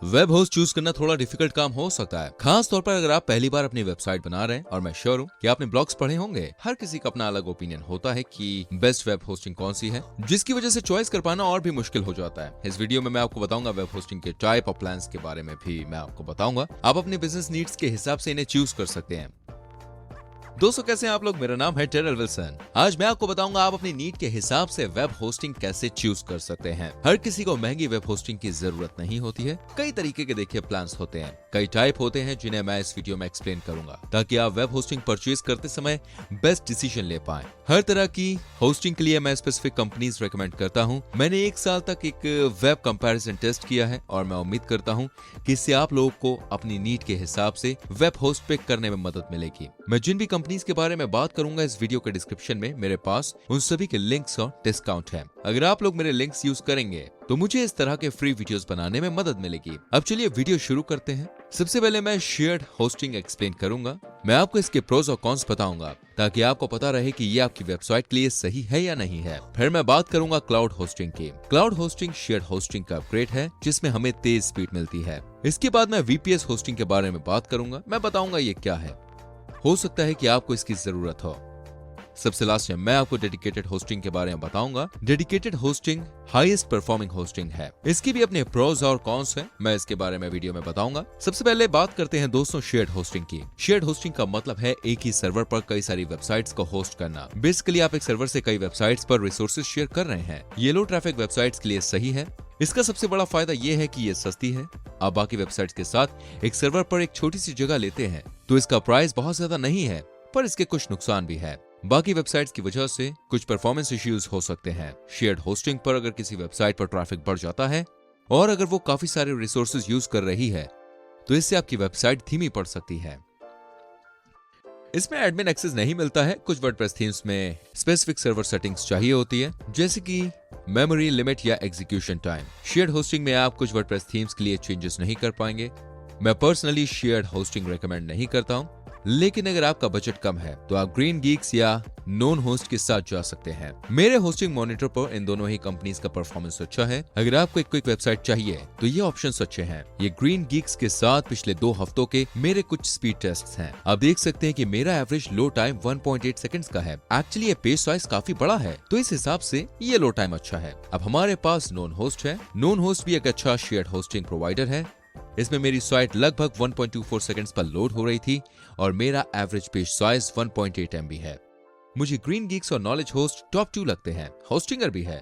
Web host choose करना थोड़ा difficult काम हो सकता है, खास तौर पर अगर आप पहली बार अपनी वेबसाइट बना रहे हैं। और मैं श्योर हूँ कि आपने ब्लॉग्स पढ़े होंगे। हर किसी का अपना अलग ओपिनियन होता है कि बेस्ट वेब होस्टिंग कौन सी है, जिसकी वजह से चॉइस कर पाना और भी मुश्किल हो जाता है। इस वीडियो में मैं आपको बताऊंगा वेब होस्टिंग के टाइप और प्लान्स के बारे में भी मैं आपको बताऊंगा। आप अपने बिजनेस नीड्स के हिसाब से इन्हें चूज कर सकते हैं। दोस्तों, कैसे हैं आप लोग? मेरा नाम है टेरल विल्सन। आज मैं आपको बताऊंगा आप अपनी नीड के हिसाब से वेब होस्टिंग कैसे चूज कर सकते हैं। हर किसी को महंगी वेब होस्टिंग की जरूरत नहीं होती है। कई तरीके के देखिए प्लान्स होते हैं, कई टाइप होते हैं जिन्हें मैं इस वीडियो में एक्सप्लेन करूंगा, ताकि आप वेब होस्टिंग परचेज करते समय बेस्ट डिसीजन ले पाएं। हर तरह की होस्टिंग के लिए मैं स्पेसिफिक कंपनीज रेकमेंड करता हूं। मैंने 1 साल तक एक वेब कंपैरिजन टेस्ट किया है और मैं उम्मीद करता हूं कि इससे आप लोगों को अपनी नीड के हिसाब से वेब होस्ट पिक करने में मदद मिलेगी। मैं जिन भी कंपनीज के बारे में बात करूंगा इस वीडियो के डिस्क्रिप्शन में मेरे पास उन सभी के लिंक्स और डिस्काउंट है। अगर आप लोग मेरे लिंक्स यूज करेंगे तो मुझे इस तरह के फ्री वीडियोस बनाने में मदद मिलेगी। अब चलिए वीडियो शुरू करते हैं। सबसे पहले मैं शेयर्ड होस्टिंग एक्सप्लेन करूंगा। मैं आपको इसके प्रोज और कॉन्स बताऊंगा ताकि आपको पता रहे कि ये आपकी वेबसाइट के लिए सही है या नहीं है। फिर मैं बात करूंगा क्लाउड होस्टिंग की। क्लाउड होस्टिंग शेयर्ड होस्टिंग का अपग्रेड है जिसमें हमें तेज स्पीड मिलती है। इसके बाद मैं वीपीएस होस्टिंग के बारे में बात करूंगा। मैं बताऊंगा ये क्या है, हो सकता है कि आपको इसकी जरूरत हो। सबसे लास्ट में मैं आपको डेडिकेटेड होस्टिंग के बारे में बताऊंगा। Dedicated hosting highest performing hosting है। इसकी भी अपने प्रोज और कॉन्स हैं, मैं इसके बारे में वीडियो में बताऊंगा। सबसे पहले बात करते हैं दोस्तों शेयर्ड होस्टिंग की। शेयर्ड होस्टिंग का मतलब है एक ही सर्वर पर कई सारी वेबसाइट्स को होस्ट करना। बेसिकली आप एक सर्वर से कई वेबसाइट्स पर रिसोर्सेज शेयर कर रहे हैं। ये लो ट्रैफिक वेबसाइट्स के लिए सही है। इसका सबसे बड़ा फायदा ये है कि ये सस्ती है। आप बाकी वेबसाइट्स के साथ एक सर्वर पर एक छोटी सी जगह लेते हैं तो इसका प्राइस बहुत ज्यादा नहीं है, पर इसके कुछ नुकसान भी है। बाकी वेबसाइट्स की वजह से कुछ परफॉर्मेंस इश्यूज हो सकते हैं। शेयर्ड होस्टिंग पर अगर किसी वेबसाइट पर ट्रैफिक बढ़ जाता है और अगर वो काफी सारे रिसोर्सेज यूज कर रही है तो इससे आपकी वेबसाइट धीमी पड़ सकती है। इसमें एडमिन एक्सेस नहीं मिलता है। कुछ वर्डप्रेस थीम्स में स्पेसिफिक सर्वर सेटिंग्स चाहिए होती है, जैसे कि मेमोरी लिमिट या एग्जीक्यूशन टाइम। शेयर्ड होस्टिंग में आप कुछ वर्डप्रेस थीम्स के लिए चेंजेस नहीं कर पाएंगे। मैं पर्सनली शेयर्ड होस्टिंग रेकमेंड नहीं करता हूं, लेकिन अगर आपका बजट कम है तो आप ग्रीन गीक्स या नोन होस्ट के साथ जा सकते हैं। मेरे होस्टिंग मॉनिटर पर इन दोनों ही कंपनीज का परफॉर्मेंस अच्छा है। अगर आपको एक क्विक वेबसाइट चाहिए तो ये ऑप्शंस अच्छे हैं। ये ग्रीन गीक्स के साथ पिछले 2 हफ्तों के मेरे कुछ स्पीड टेस्ट्स हैं। आप देख सकते हैं कि मेरा एवरेज लो टाइम 1.8 सेकंड्स का है। एक्चुअली ये पेज साइज काफी बड़ा है तो इस हिसाब से ये लो टाइम अच्छा है। अब हमारे पास नोन होस्ट है। नोन होस्ट भी एक अच्छा शेयर्ड होस्टिंग प्रोवाइडर है। इसमें मेरी साइट लगभग 1.24 सेकंड्स पर लोड हो रही थी और मेरा एवरेज पेज साइज 1.8 MB है। मुझे ग्रीन गीक्स और नॉलेज होस्ट टॉप 2 लगते हैं। होस्टिंगर भी है।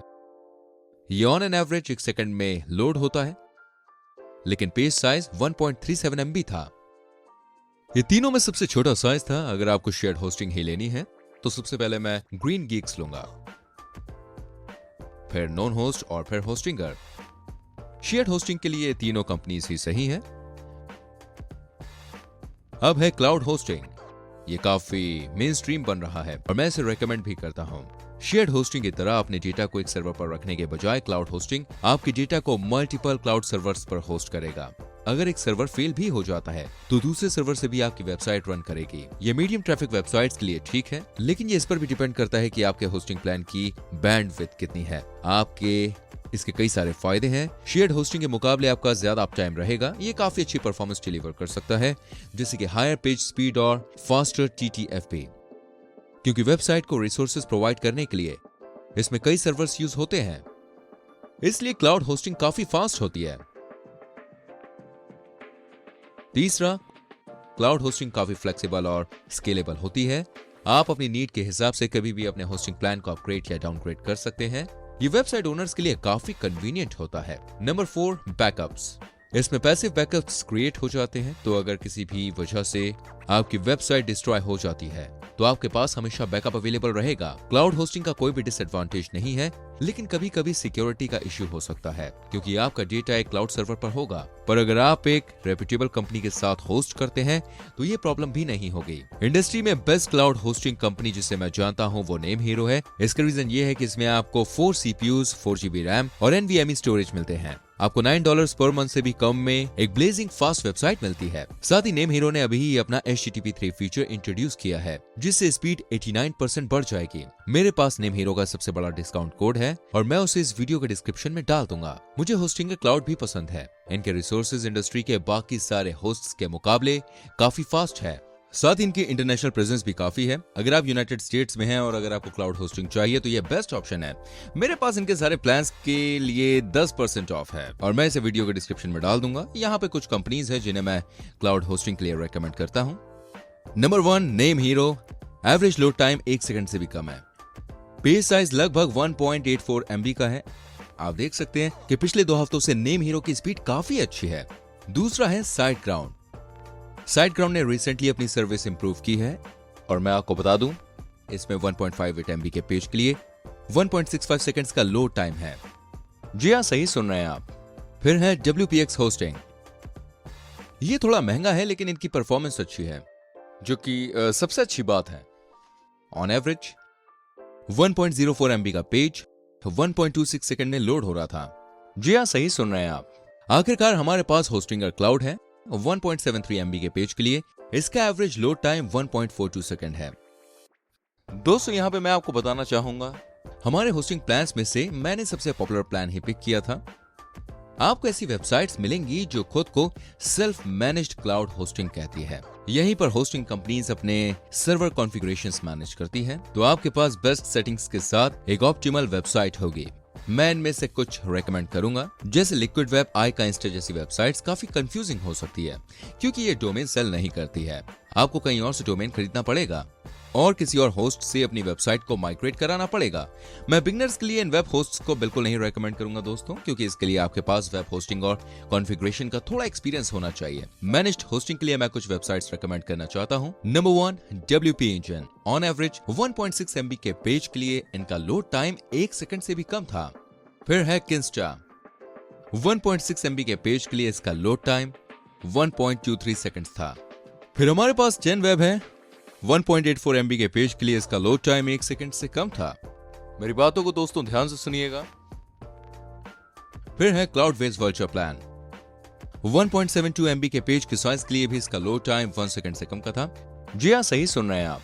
ये ऑन एन एवरेज 1 सेकंड में लोड होता है, लेकिन पेज साइज 1.37 MB था। ये तीनों में सबसे छोटा साइज था। अगर आपको शेयर्ड होस्टिंग ही लेनी है तो सबसे पहले मैं ग्रीन गीक्स लूंगा, फिर नॉन होस्ट और फिर होस्टिंगर। शेयर्ड होस्टिंग के लिए तीनों कंपनीज ही सही हैं। अब है क्लाउड होस्टिंग। ये काफी मेन स्ट्रीम बन रहा है और मैं इसे रेकमेंड भी करता हूं। शेयर्ड होस्टिंग की तरह अपने डेटा को एक सर्वर पर रखने के बजाय क्लाउड होस्टिंग आपके डेटा को मल्टीपल क्लाउड सर्वर्स पर होस्ट करेगा। अगर एक सर्वर फेल भी हो जाता है तो दूसरे सर्वर से भी आपकी वेबसाइट रन करेगी। ये मीडियम ट्रैफिक वेबसाइट्स के लिए ठीक है, लेकिन ये इस पर भी डिपेंड करता है कि आपके होस्टिंग प्लान की बैंडविड्थ कितनी है। इसके कई सारे फायदे हैं। शेयर्ड होस्टिंग के मुकाबले आपका ज्यादा अप टाइम रहेगा। ये काफी अच्छी परफॉर्मेंस डिलीवर कर सकता है, जैसे कि हायर पेज स्पीड और फास्टर TTFP। क्योंकि वेबसाइट को रिसोर्सेज प्रोवाइड करने के लिए इसमें कई सर्वर्स यूज होते हैं, इसलिए क्लाउड होस्टिंग काफी फास्ट होती है। तीसरा, क्लाउड होस्टिंग काफी फ्लेक्सिबल और स्केलेबल होती है। आप अपनी नीड के हिसाब से कभी भी अपने होस्टिंग प्लान को अपग्रेड या डाउनग्रेड कर सकते हैं। ये वेबसाइट ओनर्स के लिए काफी कन्वीनियंट होता है। Number 4, backups. इसमें पैसिव बैकअप्स क्रिएट हो जाते हैं, तो अगर किसी भी वजह से आपकी वेबसाइट डिस्ट्रॉय हो जाती है तो आपके पास हमेशा बैकअप अवेलेबल रहेगा। क्लाउड होस्टिंग का कोई भी डिसएडवांटेज नहीं है, लेकिन कभी कभी सिक्योरिटी का इश्यू हो सकता है क्योंकि आपका डेटा एक क्लाउड सर्वर पर होगा। पर अगर आप एक रेप्यूटेबल कंपनी के साथ होस्ट करते हैं तो ये प्रॉब्लम भी नहीं होगी। इंडस्ट्री में बेस्ट क्लाउड होस्टिंग कंपनी जिसे मैं जानता हूँ वो नेम हीरो है। इसका रीजन ये है कि इसमें आपको 4 CPUs, 4 GB रैम और NVMe स्टोरेज मिलते हैं। आपको $9 पर मंथ से भी कम में एक ब्लेजिंग फास्ट वेबसाइट मिलती है। साथ ही नेम हीरो ने अभी ही अपना HTTP 3 फीचर इंट्रोड्यूस किया है, जिससे स्पीड 89% बढ़ जाएगी। मेरे पास नेम हीरो का सबसे बड़ा डिस्काउंट कोड है और मैं उसे इस वीडियो के डिस्क्रिप्शन में डाल दूंगा। मुझे होस्टिंग क्लाउड भी पसंद है। इनके रिसोर्सेज इंडस्ट्री के बाकी सारे होस्ट्स के मुकाबले काफी फास्ट है। साथ ही इनकी इंटरनेशनल प्रेजेंस भी काफी है। अगर आप यूनाइटेड स्टेट्स में हैं और अगर आपको क्लाउड होस्टिंग चाहिए तो ये बेस्ट ऑप्शन है। मेरे पास इनके सारे प्लान्स के लिए 10% ऑफ है और मैं इसे वीडियो के डिस्क्रिप्शन में डाल दूंगा। यहाँ पे कुछ कंपनीज है जिन्हें मैं क्लाउड होस्टिंग के लिए रेकमेंड करता हूँ। Number 1, name hero. Average load time 1 second से भी कम है। पेज साइज लगभग 1.84 MB का है। आप देख सकते हैं कि पिछले 2 हफ्तों से नेम हीरो की स्पीड काफी अच्छी है। दूसरा है SiteGround। SiteGround ने रिसेंटली अपनी सर्विस इंप्रूव की है और मैं आपको बता दूं, इसमें 1.58 MB के पेज के लिए 1.65 सेकंड्स का लोड टाइम है। जी हाँ, सही सुन रहे हैं आप। फिर है WPX होस्टिंग। ये थोड़ा महंगा है लेकिन इनकी परफॉर्मेंस अच्छी है, जो कि सबसे अच्छी बात है। ऑन एवरेज 1.04 MB का पेज 1.26 सेकंड में लोड हो रहा था। जी हाँ, सही सुन रहे हैं आप। आखिरकार हमारे पास होस्टिंगर क्लाउड है। 1.73 MB के पेज के लिए इसका एवरेज लोड टाइम 1.42 सेकंड है। दोस्तों, यहाँ पे मैं आपको बताना चाहूंगा, हमारे होस्टिंग प्लान्स में से मैंने सबसे पॉपुलर प्लान ही पिक किया था। आपको ऐसी वेबसाइट्स मिलेंगी जो खुद को सेल्फ मैनेज्ड क्लाउड होस्टिंग कहती है। यहीं पर होस्टिंग कंपनीज अपने सर्वर कॉन्फ़िगरेशंस मैनेज करती है, तो आपके पास बेस्ट सेटिंग्स के साथ एक ऑप्टिमल वेबसाइट होगी। मैं इनमें से कुछ रेकमेंड करूंगा, जैसे लिक्विड वेब, iCinsta जैसी वेबसाइट्स काफी कंफ्यूजिंग हो सकती है क्योंकि ये डोमेन सेल नहीं करती है। आपको कहीं और से डोमेन खरीदना पड़ेगा और किसी और होस्ट से अपनी वेबसाइट को माइग्रेट कराना पड़ेगा। मैं बिगनर्स के लिए इन वेब होस्ट्स को बिल्कुल नहीं रेकमेंड करूंगा दोस्तों, क्योंकि इसके लिए आपके पास वेब होस्टिंग और कॉन्फ़िगरेशन का थोड़ा एक्सपीरियंस होना चाहिए। मैनेज्ड होस्टिंग के लिए मैं कुछ वेबसाइट्स रेकमेंड करना चाहता हूं। Number 1, WP Engine। On average 1.6 MB के पेज के लिए इनका लोड टाइम 1 सेकंड से भी कम था। फिर है Kinsta। 1.6 MB के पेज के लिए इसका लोड टाइम 1.23 सेकंड्स था। फिर हमारे पास GenWeb है। 1.84 MB के पेज के लिए इसका लोड टाइम 1 सेकंड से कम था। मेरी बातों को दोस्तों ध्यान से सुनिएगा। फिर है CloudWays वर्चुअल प्लान। 1.72 MB के पेज के साइज के लिए भी इसका लोड टाइम 1 सेकंड से कम का था। जी हाँ, सही सुन रहे हैं आप।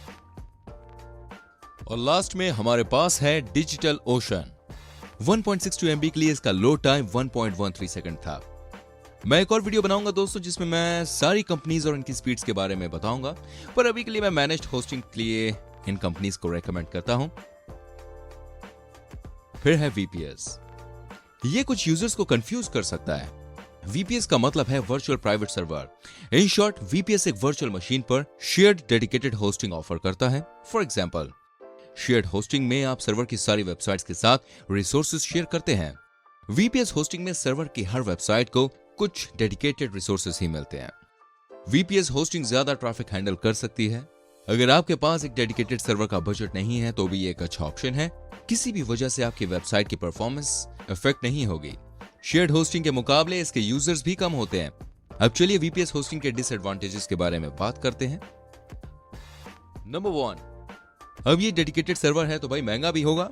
और लास्ट में हमारे पास है DigitalOcean। 1.62 MB के लिए इसका लोड टाइम 1.13 सेकंड था। मैं एक और वीडियो बनाऊंगा दोस्तों जिसमें मैं सारी कंपनीज और इनकी स्पीड्स के बारे में बताऊंगा, पर अभी के लिए मैं मैनेज्ड होस्टिंग के लिए इन कंपनीज को रेकमेंड करता हूं। फिर है VPS। ये कुछ यूजर्स को कंफ्यूज कर सकता है। VPS का मतलब है virtual private server. In short, VPS एक वर्चुअल मशीन पर शेयर्ड डेडिकेटेड होस्टिंग ऑफर करता है। फॉर एग्जाम्पल, शेयर्ड होस्टिंग में आप सर्वर की सारी वेबसाइट्स के साथ रिसोर्सेज शेयर करते हैं। VPS होस्टिंग में सर्वर की हर वेबसाइट को कुछ डेडिकेटेड रिसोर्सेज ही मिलते हैं। VPS होस्टिंग ज्यादा ट्रैफिक हैंडल कर सकती है। अगर आपके पास एक डेडिकेटेड सर्वर का बजट नहीं है तो भी ये एक अच्छा ऑप्शन है। किसी भी वजह से आपकी वेबसाइट की परफॉर्मेंस इफेक्ट नहीं होगी। शेयर्ड होस्टिंग के मुकाबले इसके यूजर्स भी कम होते हैं। अब चलिए VPS होस्टिंग के डिसएडवांटेजेस के बारे में बात करते हैं। नंबर 1, अब ये डेडिकेटेड सर्वर है तो भाई महंगा भी होगा।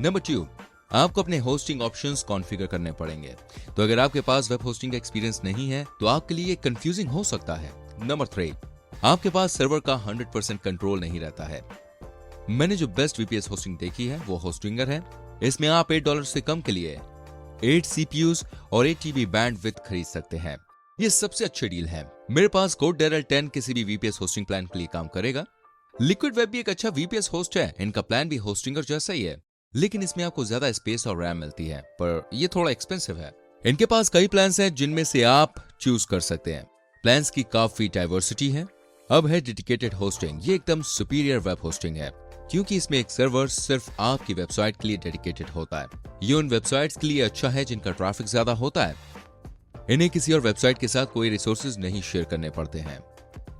नंबर 2, आपको अपने होस्टिंग ऑप्शंस कॉन्फ़िगर करने पड़ेंगे, तो अगर आपके पास वेब होस्टिंग का एक्सपीरियंस नहीं है तो आपके लिए कंफ्यूजिंग हो सकता है। नंबर 3, आपके पास सर्वर का 100% कंट्रोल नहीं रहता है। मैंने जो बेस्ट VPS होस्टिंग देखी है वो होस्टिंगर है। इसमें आप $8 से कम के लिए 8 CPUs और 8 TB बैंडविड्थ खरीद सकते हैं। ये सबसे अच्छी डील है। मेरे पास CodeDarrell 10 किसी भी VPS होस्टिंग प्लान के लिए काम करेगा। लिक्विड वेब भी एक अच्छा VPS होस्ट है। इनका प्लान भी होस्टिंगर जैसा ही है, लेकिन इसमें आपको ज्यादा स्पेस और रैम मिलती है, पर ये थोड़ा एक्सपेंसिव है। इनके पास कई प्लान्स हैं जिनमें से आप चूज कर सकते हैं। प्लान्स की काफी डाइवर्सिटी है। अब है डेडिकेटेड होस्टिंग। ये एकदम सुपीरियर वेब होस्टिंग है क्योंकि इसमें एक सर्वर सिर्फ आपकी वेबसाइट के लिए डेडिकेटेड होता है। ये उन वेबसाइट्स के लिए अच्छा है जिनका ट्रैफिक ज्यादा होता है। इन्हें किसी और वेबसाइट के साथ कोई रिसोर्सेज नहीं शेयर करने पड़ते हैं।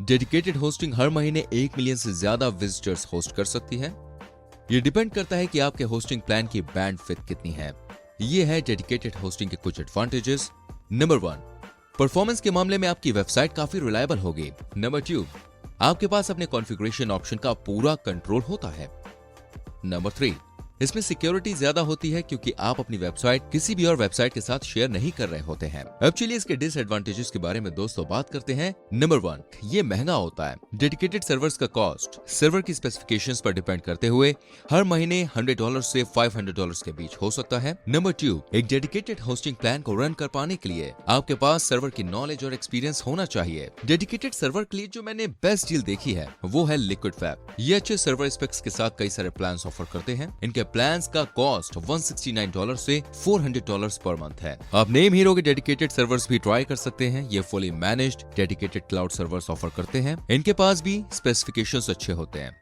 डेडिकेटेड होस्टिंग हर महीने 1 मिलियन से ज्यादा विजिटर्स होस्ट कर सकती है। ये डिपेंड करता है कि आपके होस्टिंग प्लान की बैंडविड्थ कितनी है। ये है डेडिकेटेड होस्टिंग के कुछ एडवांटेजेस। नंबर 1, परफॉर्मेंस के मामले में आपकी वेबसाइट काफी रिलायबल होगी। नंबर 2, आपके पास अपने कॉन्फ़िगरेशन ऑप्शन का पूरा कंट्रोल होता है। नंबर 3, इसमें सिक्योरिटी ज्यादा होती है क्योंकि आप अपनी वेबसाइट किसी भी और वेबसाइट के साथ शेयर नहीं कर रहे होते हैं। अब चलिए इसके डिसएडवांटेजेस के बारे में दोस्तों बात करते हैं। नंबर 1, ये महंगा होता है। डेडिकेटेड सर्वर्स का कॉस्ट सर्वर की स्पेसिफिकेशंस पर डिपेंड करते हुए हर महीने $100 से $500 के बीच हो सकता है। नंबर 2, एक डेडिकेटेड होस्टिंग प्लान को रन कर पाने के लिए आपके पास सर्वर की नॉलेज और एक्सपीरियंस होना चाहिए। डेडिकेटेड सर्वर के लिए जो मैंने बेस्ट डील देखी है वो है लिक्विड फैब। ये अच्छे सर्वर स्पेक्स के साथ कई सारे प्लान्स ऑफर करते हैं। इनके प्लान्स का कॉस्ट $169 से $400 पर मंथ है। आप नेम हीरो के डेडिकेटेड सर्वर्स भी ट्राई कर सकते हैं। ये fully managed dedicated cloud servers offer करते हैं। इनके पास भी स्पेसिफिकेशंस अच्छे होते हैं।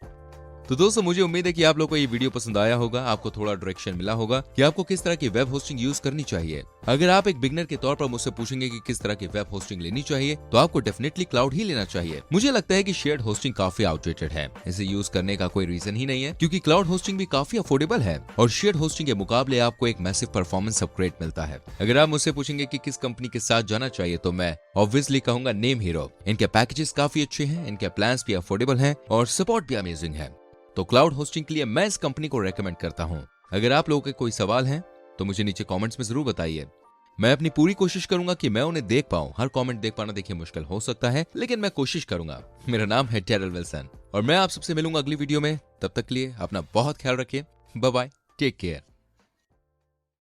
तो दोस्तों मुझे उम्मीद है कि आप लोगों को ये वीडियो पसंद आया होगा, आपको थोड़ा डायरेक्शन मिला होगा कि आपको किस तरह की वेब होस्टिंग यूज करनी चाहिए। अगर आप एक बिगनर के तौर पर मुझसे पूछेंगे कि किस तरह की वेब होस्टिंग लेनी चाहिए तो आपको डेफिनेटली क्लाउड ही लेना चाहिए। मुझे लगता है कि शेयर्ड होस्टिंग काफी आउटडेटेड है, इसे यूज करने का कोई रीजन ही नहीं है क्योंकि क्लाउड होस्टिंग भी काफी अफोर्डेबल है और शेयर्ड होस्टिंग के मुकाबले आपको एक मैसिव परफॉर्मेंस अपग्रेड मिलता है। अगर आप मुझसे पूछेंगे कि किस कंपनी के साथ जाना चाहिए तो मैं ऑब्वियसली कहूंगा नेम हीरो। इनके पैकेजेस काफी अच्छे हैं, इनके प्लान्स भी अफोर्डेबल हैं और सपोर्ट भी अमेजिंग है। तो क्लाउड होस्टिंग के लिए मैं इस कंपनी को रेकमेंड करता हूं। अगर आप लोगों के कोई सवाल हैं तो मुझे नीचे कमेंट्स में जरूर बताइए। मैं अपनी पूरी कोशिश करूंगा कि मैं उन्हें देख पाऊं। हर कमेंट देख पाना देखिए मुश्किल हो सकता है, लेकिन मैं कोशिश करूंगा। मेरा नाम है टेरल विल्सन और मैं आप सबसे मिलूंगा अगली वीडियो में। तब तक के लिए अपना बहुत ख्याल रखिए। Bye bye, take care.